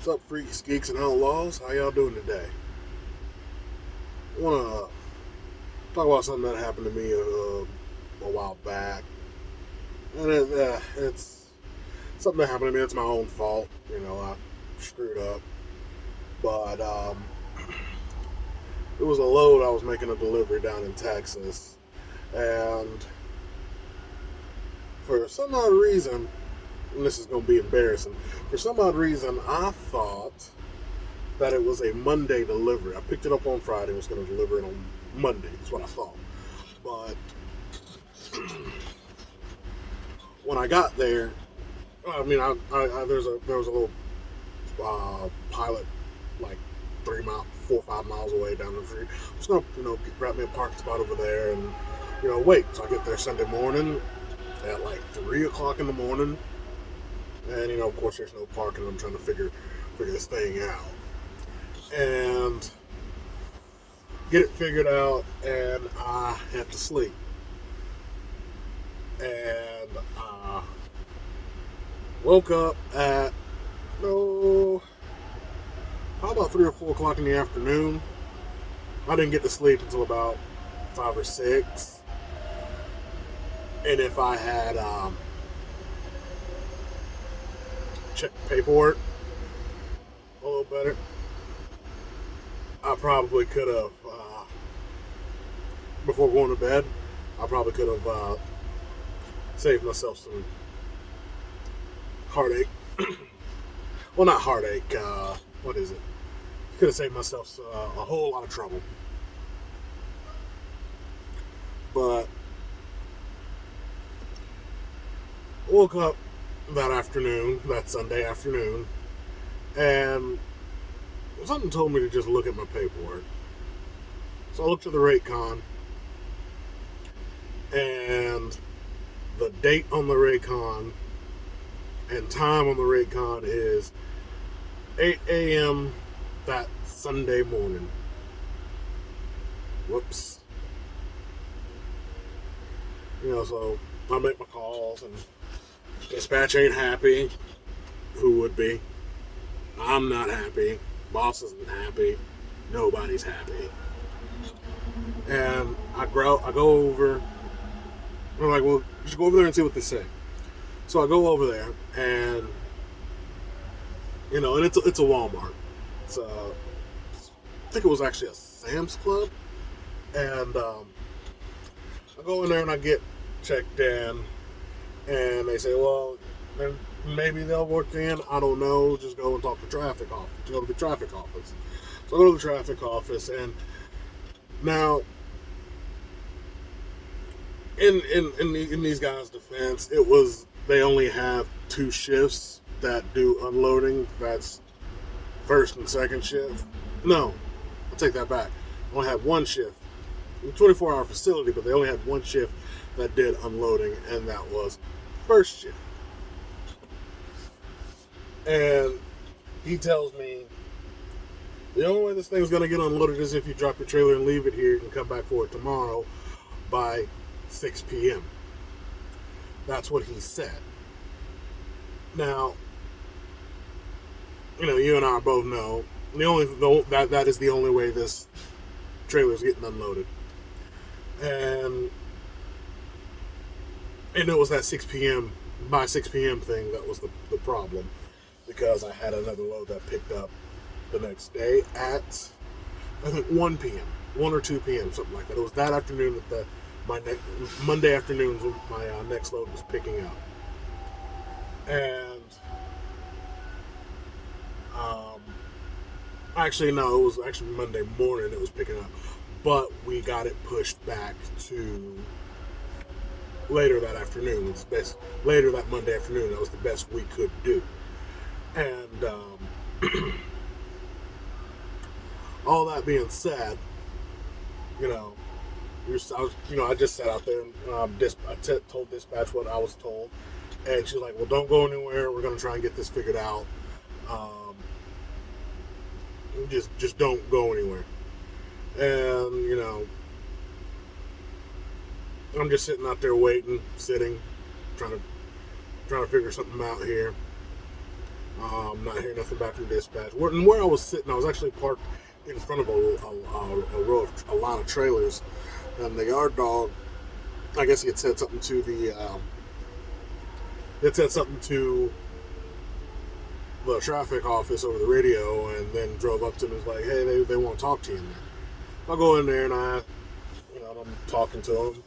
What's up, freaks, geeks, and outlaws? How y'all doing today? I want to talk about something that happened to me a while back, and it's something that happened to me. It's my own fault. I screwed up, but it was a load I was making a delivery down in Texas, and for some odd reason, and this is going to be embarrassing, for some odd reason, I thought that it was a Monday delivery. I picked it up on Friday, was going to deliver it on Monday. That's what I thought. But when I got there, there was a little pilot like 4 or 5 miles away down the street. I was going to grab me a parking spot over there and wait. So I get there Sunday morning at like 3 o'clock in the morning, and of course there's no parking. I'm trying to figure this thing out and get it figured out, and I had to sleep. And woke up at how about 3 or 4 o'clock in the afternoon. I didn't get to sleep until about 5 or 6. And if I had checked the paperwork a little better, I probably could have, before going to bed, I probably could have saved myself some heartache. Well, not heartache. What is it? Could have saved myself a whole lot of trouble. But woke up that Sunday afternoon, and something told me to just look at my paperwork. So I looked at the rate con, and the date on the rate con and time on the rate con is 8 a.m. that Sunday morning. Whoops. So I make my calls, and dispatch ain't happy. Who would be? I'm not happy. Boss isn't happy. Nobody's happy. And I go over. I'm like, well, just go over there and see what they say. So I go over there, and and it's a Walmart. I think it was actually a Sam's Club, and I go in there and I get checked in, and they say, well, then maybe they'll work in. I don't know. Just go and talk to traffic office. Go to the traffic office. So I go to the traffic office, and now in these guys' defense, they only have 2 shifts that do unloading. That's first and second shift. No, I'll take that back. I only had 1 shift. It was a 24-hour facility, but they only had 1 shift that did unloading, and that was first shift. And he tells me the only way this thing's going to get unloaded is if you drop your trailer and leave it here and come back for it tomorrow by 6 p.m. That's what he said. Now, you and I both know that is the only way this trailer is getting unloaded. And it was that 6 p.m. by 6 p.m. thing that was the problem, because I had another load that picked up the next day at, I think, 1 p.m., 1 or 2 p.m., something like that. It was that afternoon that Monday afternoons when my next load was picking up. And actually, no, it was actually Monday morning it was picking up, but we got it pushed back to later that afternoon. Later that Monday afternoon. That was the best we could do. And all that being said, I just sat out there and I told dispatch what I was told, and she's like, "Well, don't go anywhere. We're going to try and get this figured out. Just don't go anywhere." And I'm just sitting out there waiting, trying to figure something out here. Not hearing nothing back from dispatch. Where I was sitting, I was actually parked in front of a row of a line of trailers, and the yard dog, I guess he had said something to the traffic office over the radio, and then drove up to him and was like, "Hey, they want to talk to you." Man. I go in there and I'm talking to him,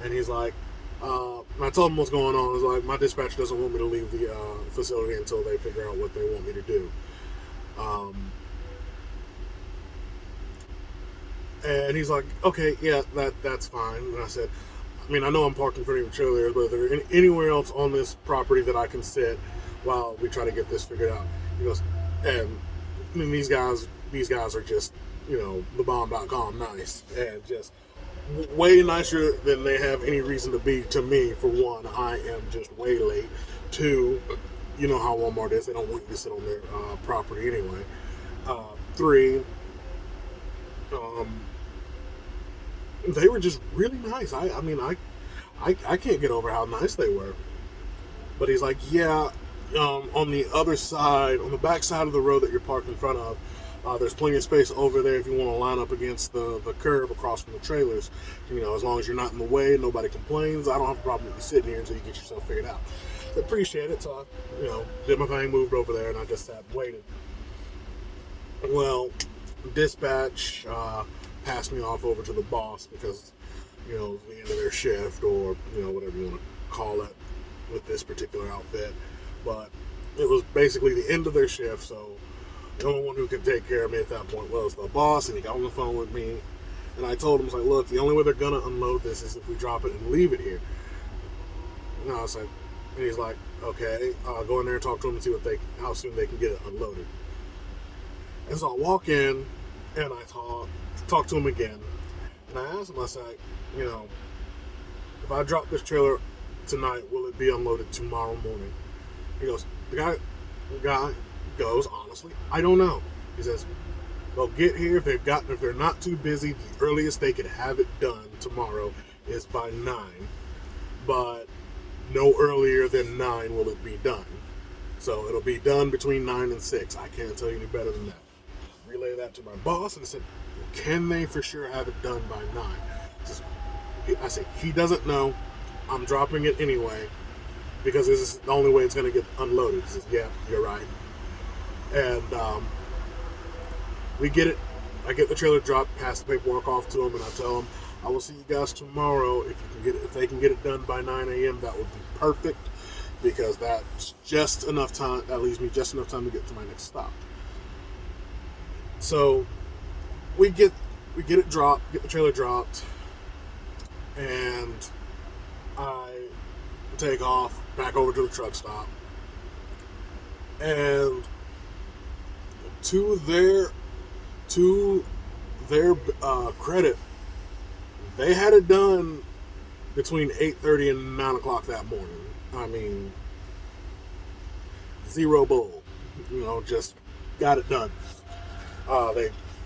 and he's like, and I told him what's going on. I was like, my dispatcher doesn't want me to leave the facility until they figure out what they want me to do. And he's like, okay, yeah, that's fine. And I said, I mean, I know I'm parked in front of your trailer, but is there anywhere else on this property that I can sit while we try to get this figured out? He goes, and I mean, these guys are just, thebomb.com nice, and just way nicer than they have any reason to be to me. For one, I am just way late. Two, you know how Walmart is. They don't want you to sit on their property anyway. Three, they were just really nice. I can't get over how nice they were. But he's like, yeah, on the other side, on the back side of the road that you're parked in front of, there's plenty of space over there if you want to line up against the curb across from the trailers. As long as you're not in the way, nobody complains. I don't have a problem with you sitting here until you get yourself figured out. I appreciate it. So I, did my thing, moved over there, and I just sat and waited. Well, dispatch passed me off over to the boss because, it was the end of their shift, or, whatever you want to call it with this particular outfit. But it was basically the end of their shift, so the only one who could take care of me at that point was the boss, and he got on the phone with me. And I told him, I was like, look, the only way they're going to unload this is if we drop it and leave it here. And I was like, and he's like, okay, go in there and talk to them and see how soon they can get it unloaded. And so I walk in, and I talk to him again. And I asked him, I said, if I drop this trailer tonight, will it be unloaded tomorrow morning? He goes, the guy goes, honestly, I don't know. He says, they'll get here if they're not too busy. The earliest they could have it done tomorrow is by 9, but no earlier than 9 will it be done. So it'll be done between 9 and 6. I can't tell you any better than that. Relay that to my boss, and I said, can they for sure have it done by 9? I said, he doesn't know. I'm dropping it anyway because this is the only way it's going to get unloaded. He says, yeah, you're right. And we get it. I get the trailer dropped, pass the paperwork off to him, and I tell him, I will see you guys tomorrow. If they can get it done by 9 a.m., that would be perfect, because that's just enough time. That leaves me just enough time to get to my next stop. So we get it dropped, get the trailer dropped, and I take off back over to the truck stop. And to their credit, they had it done between 8:30 and 9 o'clock that morning. I mean, zero bull. Just got it done.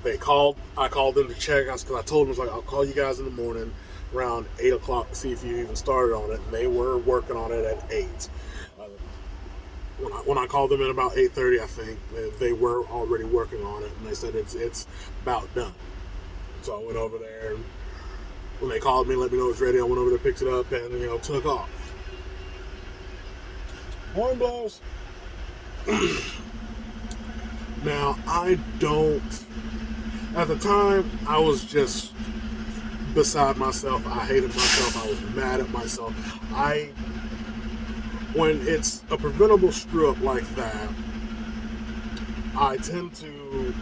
They called. I called them to check us because I told them, I was like, I'll call you guys in the morning around 8 o'clock to see if you even started on it. And they were working on it at 8. When I called them at about 8:30, I think they were already working on it, and they said it's about done. So I went over there, and when they called me, let me know it's ready, I went over there, picked it up, and took off. Horn blows. Now, at the time, I was just beside myself. I hated myself. I was mad at myself. When it's a preventable screw up like that, I tend to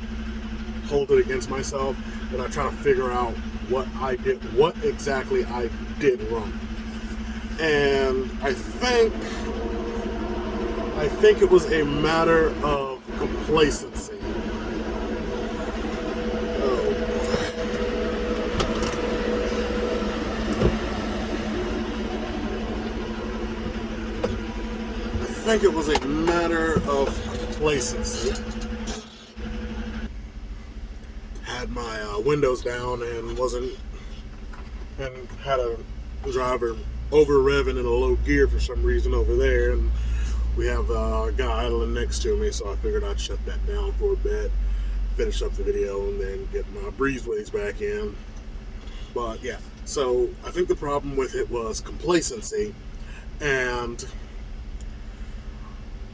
hold it against myself, and I try to figure out what exactly I did wrong. And I think it was a matter of complacency. I think it was a matter of complacency. Had my windows down and had a driver over revving in a low gear for some reason over there, and we have with a guy idling next to me, so I figured I'd shut that down for a bit, finish up the video, and then get my breezeways back in. But yeah, so I think the problem with it was complacency, and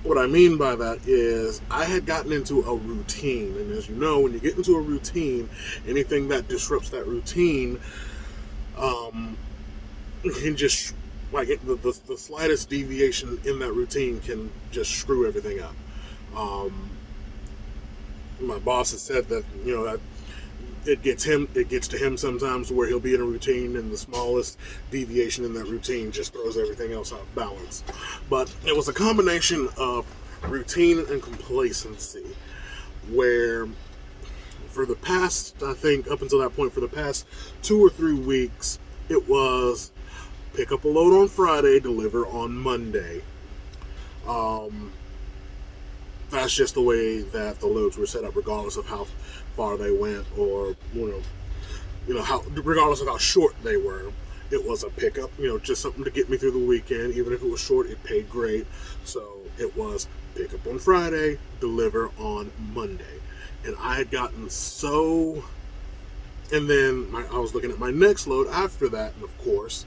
what I mean by that is I had gotten into a routine, and as you know, when you get into a routine, anything that disrupts that routine can just the slightest deviation in that routine can just screw everything up. Um, my boss has said that that it gets to him sometimes where he'll be in a routine and the smallest deviation in that routine just throws everything else out of balance. But it was a combination of routine and complacency where for the past, I think up until that point, for the past 2 or 3 weeks, it was pick up a load on Friday, deliver on Monday. Um, that's just the way that the loads were set up, regardless of how far they went, or how regardless of how short they were. It was a pickup, just something to get me through the weekend. Even if it was short, it paid great. So it was pick up on Friday, deliver on Monday, and I had gotten so. And then I was looking at my next load after that, and of course,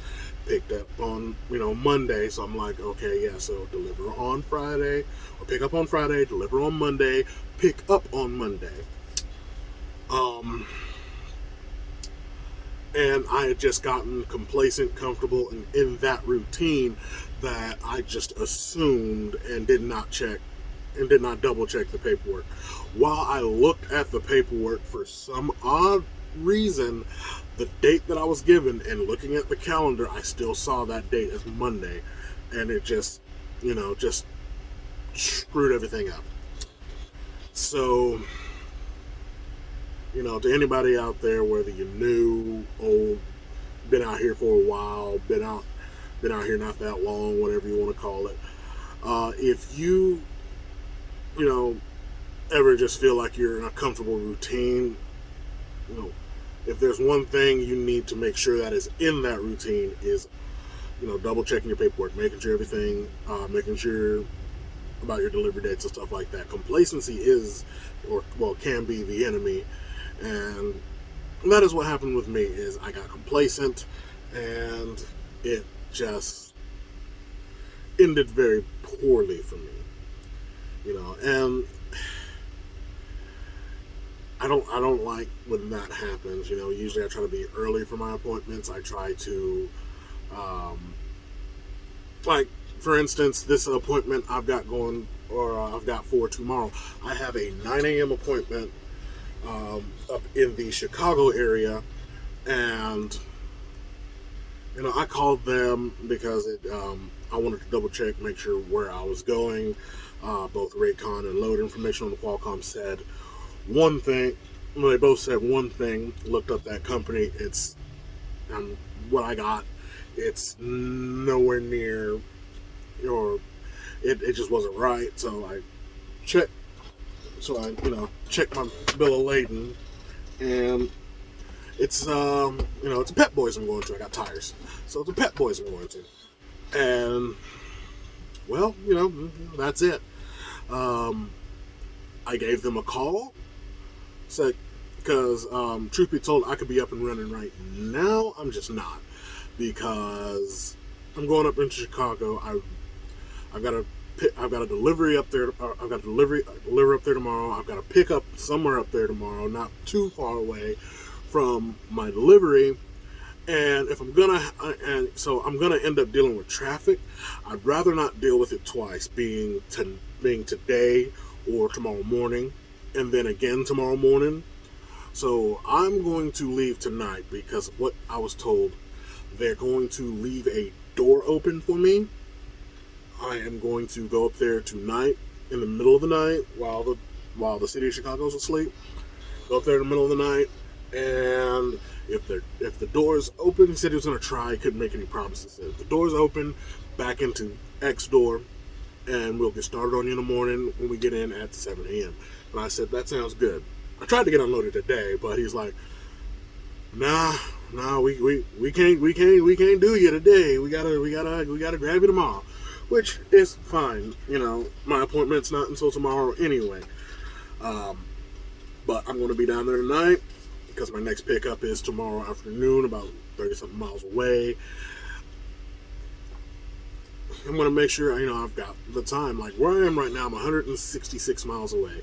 picked up on Monday. So I'm like, okay, yeah. So deliver on Friday, or pick up on Friday, deliver on Monday, pick up on Monday. And I had just gotten complacent, comfortable, and in that routine that I just assumed and did not double check the paperwork. While I looked at the paperwork, for some odd reason, the date that I was given, and looking at the calendar, I still saw that date as Monday, and it just screwed everything up. So, to anybody out there, whether you're new, old, been out here for a while, been out here not that long, whatever you want to call it, if you ever just feel like you're in a comfortable routine, if there's one thing you need to make sure that is in that routine is, double checking your paperwork, making sure everything, making sure about your delivery dates and stuff like that. Complacency can be the enemy, and that is what happened with me. Is I got complacent, and it just ended very poorly for me, and I don't like when that happens. Usually I try to be early for my appointments. I try to, for instance, this appointment I've got going, or I've got for tomorrow. I have a 9 a.m. appointment up in the Chicago area, and I called them because I wanted to double check, make sure where I was going. Both Raycon and load information on the Qualcomm said one thing. Well, they both said one thing. Looked up that company. It's what I got. It's nowhere near, or it just wasn't right. So I checked. So I checked my bill of lading, and it's it's a Pep Boys I'm going to. I got tires, so it's a Pep Boys I'm going to, and well, that's it. I gave them a call. Said, because truth be told, I could be up and running right now. I'm just not, because I'm going up into Chicago. I've got a delivery up there. I've got a deliver up there tomorrow. I've got a pickup somewhere up there tomorrow, not too far away from my delivery. And if I'm gonna end up dealing with traffic, I'd rather not deal with it twice, being today or tomorrow morning, and then again tomorrow morning. So I'm going to leave tonight, because what I was told, they're going to leave a door open for me. I am going to go up there tonight in the middle of the night while the city of Chicago's asleep. Go up there in the middle of the night, and if the door's open, he said he was going to try. He couldn't make any promises. If the door's open, back into X door, and we'll get started on you in the morning when we get in at 7 a.m. And I said, that sounds good. I tried to get unloaded today, but he's like, nah, we can't do you today. We gotta grab you tomorrow. which is fine. My appointment's not until tomorrow anyway. Um, but I'm going to be down there tonight because my next pickup is tomorrow afternoon, about 30 something miles away. I'm going to make sure, I've got the time. Like where I am right now, I'm 166 miles away.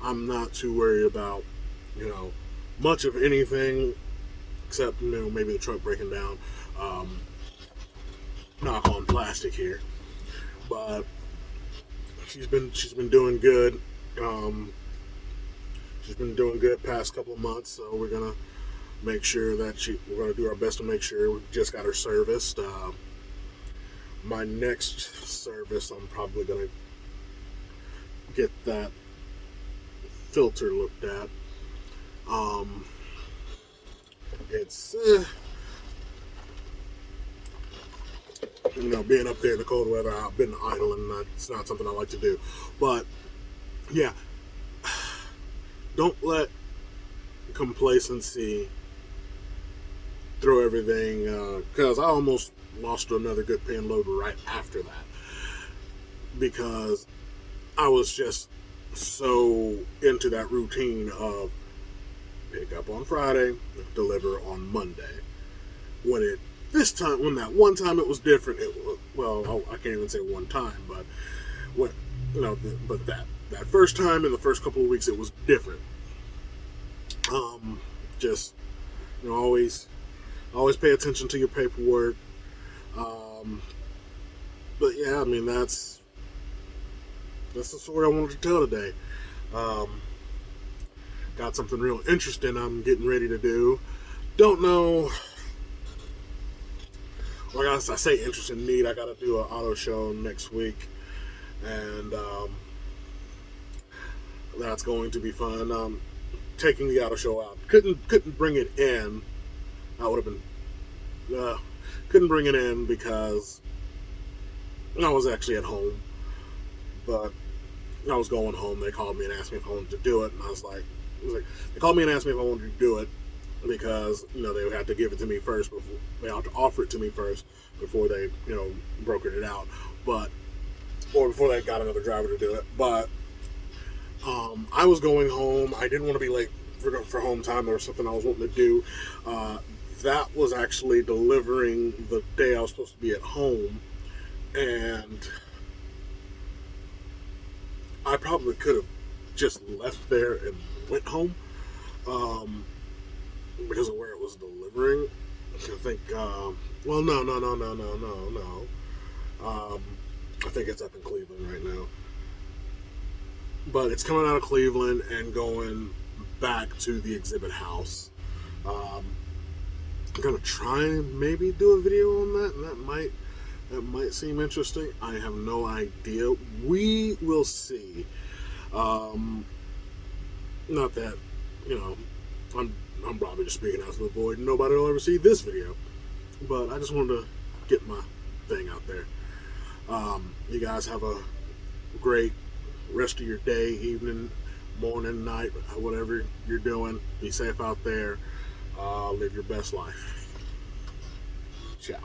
I'm not too worried about, you know, much of anything except, maybe the truck breaking down. Um, Knock on plastic here. But she's been doing good. Um, she's been doing good past couple of months, so we're gonna make sure that we're gonna do our best to make sure we just got her serviced. My next service, I'm probably gonna get that filter looked at. Um, it's being up there in the cold weather, I've been idling. It's not something I like to do, but yeah, don't let complacency throw everything. Because I almost lost another good paying load right after that because I was just so into that routine of pick up on Friday, deliver on Monday. When that one time it was different. It was, well, I can't even say one time, but what but that first time in the first couple of weeks it was different. Just always pay attention to your paperwork. Um, but yeah, I mean that's the story I wanted to tell today. Um, got something real interesting I'm getting ready to do. Don't know. Like I say, interesting, neat. I got to do an auto show next week, and that's going to be fun. Taking the auto show out, couldn't bring it in. I would have been couldn't bring it in because I was actually at home, but I was going home. They called me and asked me if I wanted to do it, and I was like, they called me and asked me if I wanted to do it because they had to give it to me first before they had to offer it to me first before they brokered it out, or before they got another driver to do it. But I was going home. I didn't want to be late for home time. There was something I was wanting to do. That was actually delivering the day I was supposed to be at home, and I probably could have just left there and went home because of where it was delivering. I think, well, no. I think it's up in Cleveland right now. But it's coming out of Cleveland and going back to the exhibit house. I'm gonna try and maybe do a video on that, and that might seem interesting. I have no idea. We will see. Not that I'm probably just speaking out to the void. Nobody will ever see this video, but I just wanted to get my thing out there. You guys have a great rest of your day, evening, morning, night, whatever you're doing. Be safe out there. Live your best life. Ciao.